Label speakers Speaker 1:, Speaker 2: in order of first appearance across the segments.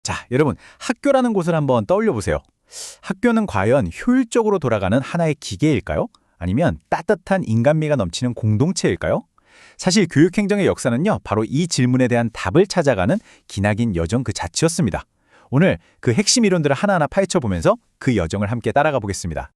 Speaker 1: 자, 여러분, 학교라는 곳을 한번 떠올려 보세요. 학교는 과연 효율적으로 돌아가는 하나의 기계일까요? 아니면 따뜻한 인간미가 넘치는 공동체일까요? 사실 교육행정의 역사는요, 바로 이 질문에 대한 답을 찾아가는 기나긴 여정 그 자체였습니다. 오늘 그 핵심 이론들을 하나하나 파헤쳐 보면서 그 여정을 함께 따라가 보겠습니다.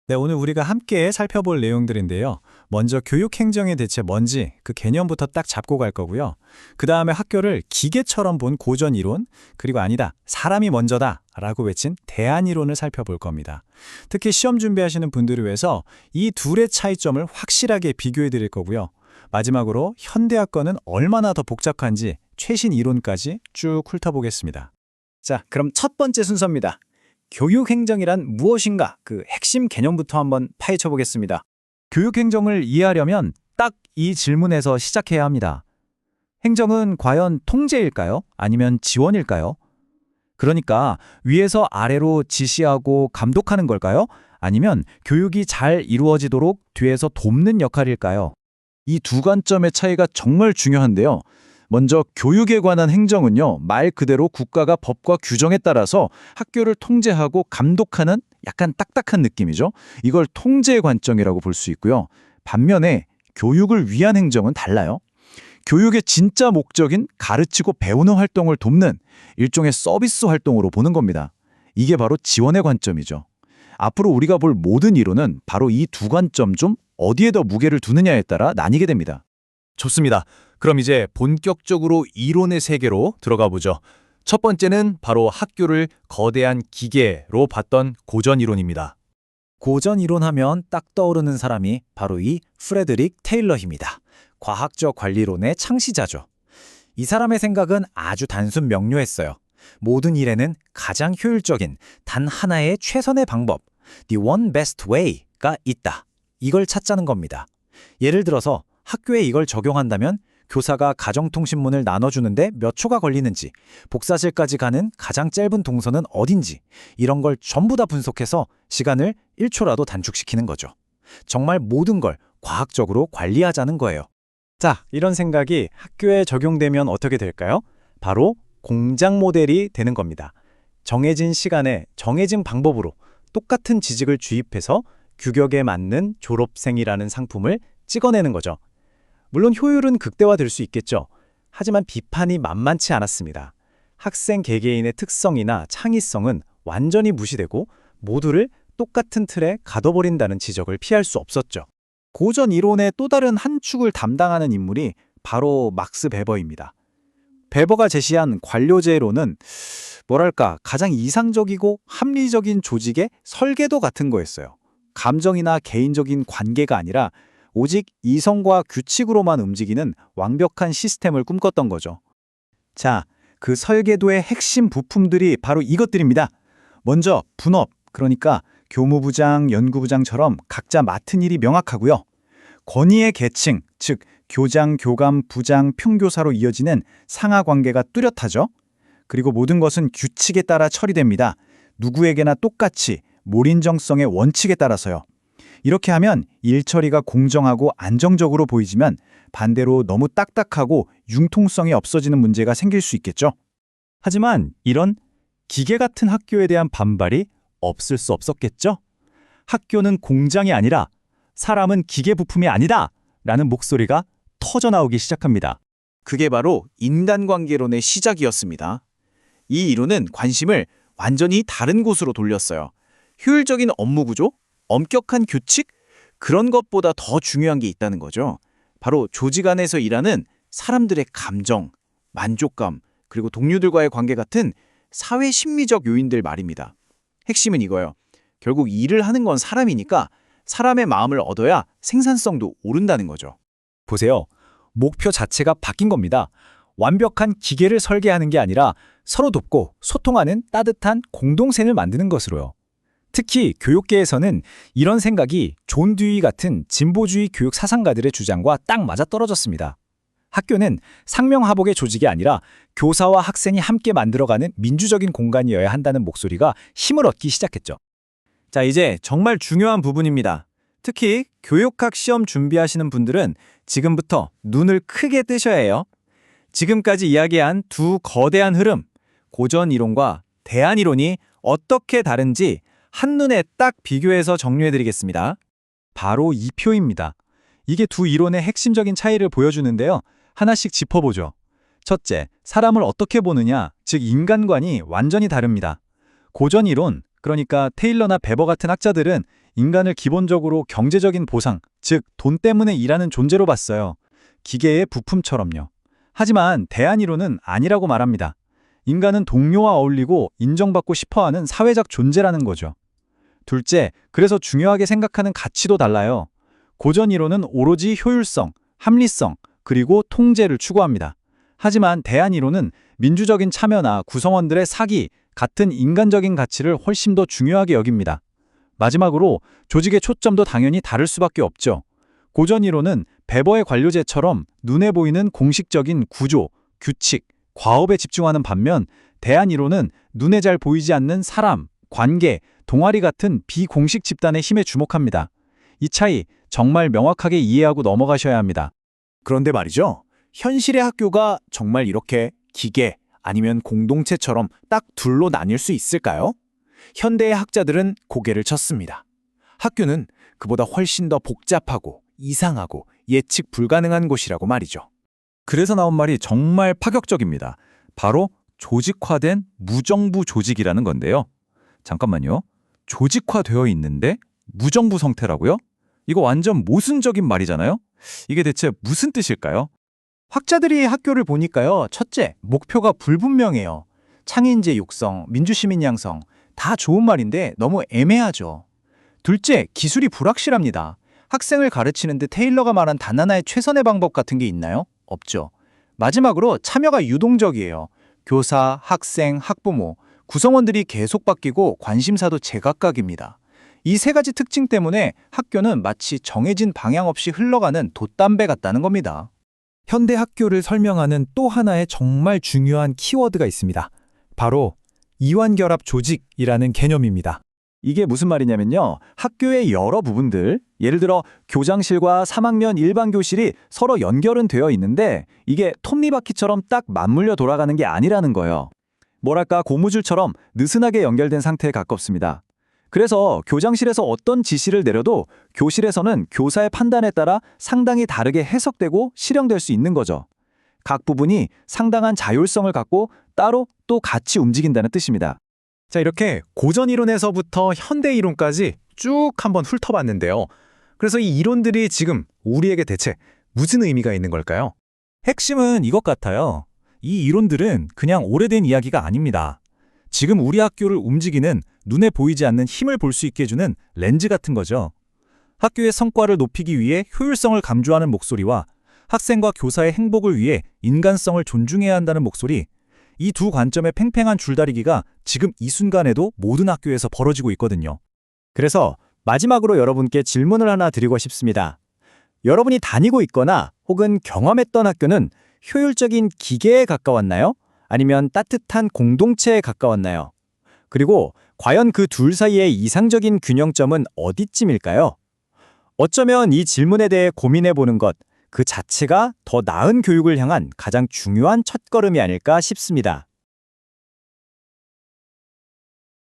Speaker 2: 네, 오늘 우리가 함께 살펴볼 내용들인데요. 먼저 교육행정이 대체 뭔지 그 개념부터 딱 잡고 갈 거고요. 그 다음에 학교를 기계처럼 본 고전 이론, 그리고 아니다, 사람이 먼저다 라고 외친 대안 이론을 살펴볼 겁니다. 특히 시험 준비하시는 분들을 위해서 이 둘의 차이점을 확실하게 비교해 드릴 거고요. 마지막으로 현대학과는 얼마나 더 복잡한지 최신 이론까지 쭉 훑어보겠습니다. 자, 그럼 첫 번째 순서입니다. 교육행정이란 무엇인가? 그 핵심 개념부터 한번 파헤쳐 보겠습니다.
Speaker 1: 교육행정을 이해하려면 딱 이 질문에서 시작해야 합니다. 행정은 과연 통제일까요? 아니면 지원일까요? 그러니까 위에서 아래로 지시하고 감독하는 걸까요? 아니면 교육이 잘 이루어지도록 뒤에서 돕는 역할일까요? 이 두 관점의 차이가 정말 중요한데요. 먼저 교육에 관한 행정은요, 말 그대로 국가가 법과 규정에 따라서 학교를 통제하고 감독하는 약간 딱딱한 느낌이죠. 이걸 통제의 관점이라고 볼 수 있고요. 반면에 교육을 위한 행정은 달라요. 교육의 진짜 목적인 가르치고 배우는 활동을 돕는 일종의 서비스 활동으로 보는 겁니다. 이게 바로 지원의 관점이죠. 앞으로 우리가 볼 모든 이론은 바로 이 두 관점 중 어디에 더 무게를 두느냐에 따라 나뉘게 됩니다.
Speaker 3: 좋습니다. 그럼 이제 본격적으로 이론의 세계로 들어가 보죠. 첫 번째는 바로 학교를 거대한 기계로 봤던 고전 이론입니다.
Speaker 2: 고전 이론하면 딱 떠오르는 사람이 바로 이 프레드릭 테일러입니다. 과학적 관리론의 창시자죠. 이 사람의 생각은 아주 단순 명료했어요. 모든 일에는 가장 효율적인 단 하나의 최선의 방법, the one best way가 있다. 이걸 찾자는 겁니다. 예를 들어서 학교에 이걸 적용한다면 교사가 가정통신문을 나눠주는데 몇 초가 걸리는지, 복사실까지 가는 가장 짧은 동선은 어딘지 이런 걸 전부 다 분석해서 시간을 1초라도 단축시키는 거죠. 정말 모든 걸 과학적으로 관리하자는 거예요. 자, 이런 생각이 학교에 적용되면 어떻게 될까요? 바로 공장 모델이 되는 겁니다. 정해진 시간에 정해진 방법으로 똑같은 지식을 주입해서 규격에 맞는 졸업생이라는 상품을 찍어내는 거죠. 물론 효율은 극대화될 수 있겠죠. 하지만 비판이 만만치 않았습니다. 학생 개개인의 특성이나 창의성은 완전히 무시되고 모두를 똑같은 틀에 가둬버린다는 지적을 피할 수 없었죠. 고전 이론의 또 다른 한 축을 담당하는 인물이 바로 막스 베버입니다. 베버가 제시한 관료제로는 뭐랄까 가장 이상적이고 합리적인 조직의 설계도 같은 거였어요. 감정이나 개인적인 관계가 아니라 오직 이성과 규칙으로만 움직이는 완벽한 시스템을 꿈꿨던 거죠. 자, 그 설계도의 핵심 부품들이 바로 이것들입니다. 먼저 분업, 그러니까 교무부장, 연구부장처럼 각자 맡은 일이 명확하고요. 권위의 계층, 즉 교장, 교감, 부장, 평교사로 이어지는 상하 관계가 뚜렷하죠. 그리고 모든 것은 규칙에 따라 처리됩니다. 누구에게나 똑같이 몰인정성의 원칙에 따라서요. 이렇게 하면 일 처리가 공정하고 안정적으로 보이지만 반대로 너무 딱딱하고 융통성이 없어지는 문제가 생길 수 있겠죠. 하지만 이런 기계 같은 학교에 대한 반발이 없을 수 없었겠죠. 학교는 공장이 아니라 사람은 기계 부품이 아니다 라는 목소리가 터져나오기 시작합니다.
Speaker 1: 그게 바로 인간관계론의 시작이었습니다. 이 이론은 관심을 완전히 다른 곳으로 돌렸어요. 효율적인 업무 구조, 엄격한 규칙, 그런 것보다 더 중요한 게 있다는 거죠. 바로 조직 안에서 일하는 사람들의 감정, 만족감, 그리고 동료들과의 관계 같은 사회 심리적 요인들 말입니다. 핵심은 이거예요. 결국 일을 하는 건 사람이니까 사람의 마음을 얻어야 생산성도 오른다는 거죠.
Speaker 2: 보세요. 목표 자체가 바뀐 겁니다. 완벽한 기계를 설계하는 게 아니라 서로 돕고 소통하는 따뜻한 공동체를 만드는 것으로요. 특히 교육계에서는 이런 생각이 존 듀이 같은 진보주의 교육 사상가들의 주장과 딱 맞아떨어졌습니다. 학교는 상명하복의 조직이 아니라 교사와 학생이 함께 만들어가는 민주적인 공간이어야 한다는 목소리가 힘을 얻기 시작했죠. 자, 이제 정말 중요한 부분입니다. 특히 교육학 시험 준비하시는 분들은 지금부터 눈을 크게 뜨셔야 해요. 지금까지 이야기한 두 거대한 흐름, 고전 이론과 대안 이론이 어떻게 다른지 한눈에 딱 비교해서 정리해드리겠습니다.
Speaker 1: 바로 이 표입니다. 이게 두 이론의 핵심적인 차이를 보여주는데요. 하나씩 짚어보죠. 첫째, 사람을 어떻게 보느냐, 즉 인간관이 완전히 다릅니다. 고전 이론, 그러니까 테일러나 베버 같은 학자들은 인간을 기본적으로 경제적인 보상, 즉 돈 때문에 일하는 존재로 봤어요. 기계의 부품처럼요. 하지만 대안 이론은 아니라고 말합니다. 인간은 동료와 어울리고 인정받고 싶어하는 사회적 존재라는 거죠. 둘째, 그래서 중요하게 생각하는 가치도 달라요. 고전 이론은 오로지 효율성, 합리성, 그리고 통제를 추구합니다. 하지만 대안 이론은 민주적인 참여나 구성원들의 사기 같은 인간적인 가치를 훨씬 더 중요하게 여깁니다. 마지막으로 조직의 초점도 당연히 다를 수밖에 없죠. 고전 이론은 베버의 관료제처럼 눈에 보이는 공식적인 구조, 규칙, 과업에 집중하는 반면 대안 이론은 눈에 잘 보이지 않는 사람, 관계, 동아리 같은 비공식 집단의 힘에 주목합니다. 이 차이 정말 명확하게 이해하고 넘어가셔야 합니다.
Speaker 2: 그런데 말이죠. 현실의 학교가 정말 이렇게 기계 아니면 공동체처럼 딱 둘로 나뉠 수 있을까요? 현대의 학자들은 고개를 쳤습니다. 학교는 그보다 훨씬 더 복잡하고 이상하고 예측 불가능한 곳이라고 말이죠.
Speaker 1: 그래서 나온 말이 정말 파격적입니다. 바로 조직화된 무정부 조직이라는 건데요. 잠깐만요. 조직화되어 있는데 무정부 성태라고요? 이거 완전 모순적인 말이잖아요? 이게 대체 무슨 뜻일까요?
Speaker 2: 학자들이 학교를 보니까요. 첫째, 목표가 불분명해요. 창의인재 육성, 민주시민 양성 다 좋은 말인데 너무 애매하죠. 둘째, 기술이 불확실합니다. 학생을 가르치는데 테일러가 말한 단 하나의 최선의 방법 같은 게 있나요? 없죠. 마지막으로 참여가 유동적이에요. 교사, 학생, 학부모, 구성원들이 계속 바뀌고 관심사도 제각각입니다. 이 세 가지 특징 때문에 학교는 마치 정해진 방향 없이 흘러가는 돛담배 같다는 겁니다.
Speaker 1: 현대 학교를 설명하는 또 하나의 정말 중요한 키워드가 있습니다. 바로 이완결합 조직이라는 개념입니다. 이게 무슨 말이냐면요. 학교의 여러 부분들, 예를 들어 교장실과 3학년 일반 교실이 서로 연결은 되어 있는데 이게 톱니바퀴처럼 딱 맞물려 돌아가는 게 아니라는 거예요. 뭐랄까 고무줄처럼 느슨하게 연결된 상태에 가깝습니다. 그래서 교장실에서 어떤 지시를 내려도 교실에서는 교사의 판단에 따라 상당히 다르게 해석되고 실행될 수 있는 거죠. 각 부분이 상당한 자율성을 갖고 따로 또 같이 움직인다는 뜻입니다.
Speaker 2: 자, 이렇게 고전 이론에서부터 현대 이론까지 쭉 한번 훑어봤는데요. 그래서 이 이론들이 지금 우리에게 대체 무슨 의미가 있는 걸까요?
Speaker 1: 핵심은 이것 같아요. 이 이론들은 그냥 오래된 이야기가 아닙니다. 지금 우리 학교를 움직이는 눈에 보이지 않는 힘을 볼 수 있게 해주는 렌즈 같은 거죠. 학교의 성과를 높이기 위해 효율성을 강조하는 목소리와 학생과 교사의 행복을 위해 인간성을 존중해야 한다는 목소리, 이 두 관점의 팽팽한 줄다리기가 지금 이 순간에도 모든 학교에서 벌어지고 있거든요.
Speaker 2: 그래서 마지막으로 여러분께 질문을 하나 드리고 싶습니다. 여러분이 다니고 있거나 혹은 경험했던 학교는 효율적인 기계에 가까웠나요? 아니면 따뜻한 공동체에 가까웠나요? 그리고 과연 그 둘 사이의 이상적인 균형점은 어디쯤일까요? 어쩌면 이 질문에 대해 고민해보는 것, 그 자체가 더 나은 교육을 향한 가장 중요한 첫걸음이 아닐까 싶습니다.